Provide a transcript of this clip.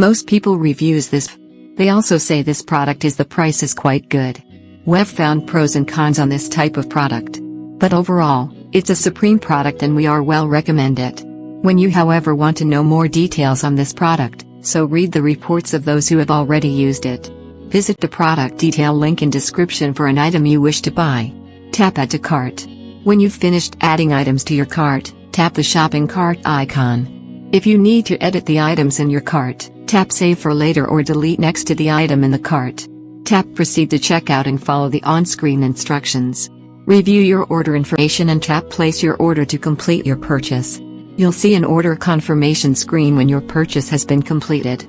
Most people reviews this. They also say this product is the price is quite good. We've found pros and cons on this type of product. But overall, it's a supreme product and we are well recommend it. When you however want to know more details on this product, so read the reports of those who have already used it. Visit the product detail link in description for an item you wish to buy. Tap Add to Cart. When you've finished adding items to your cart, tap the shopping cart icon. If you need to edit the items in your cart, tap Save for later or delete next to the item in the cart. Tap Proceed to checkout and follow the on-screen instructions. Review your order information and tap Place your order to complete your purchase. You'll see an order confirmation screen when your purchase has been completed.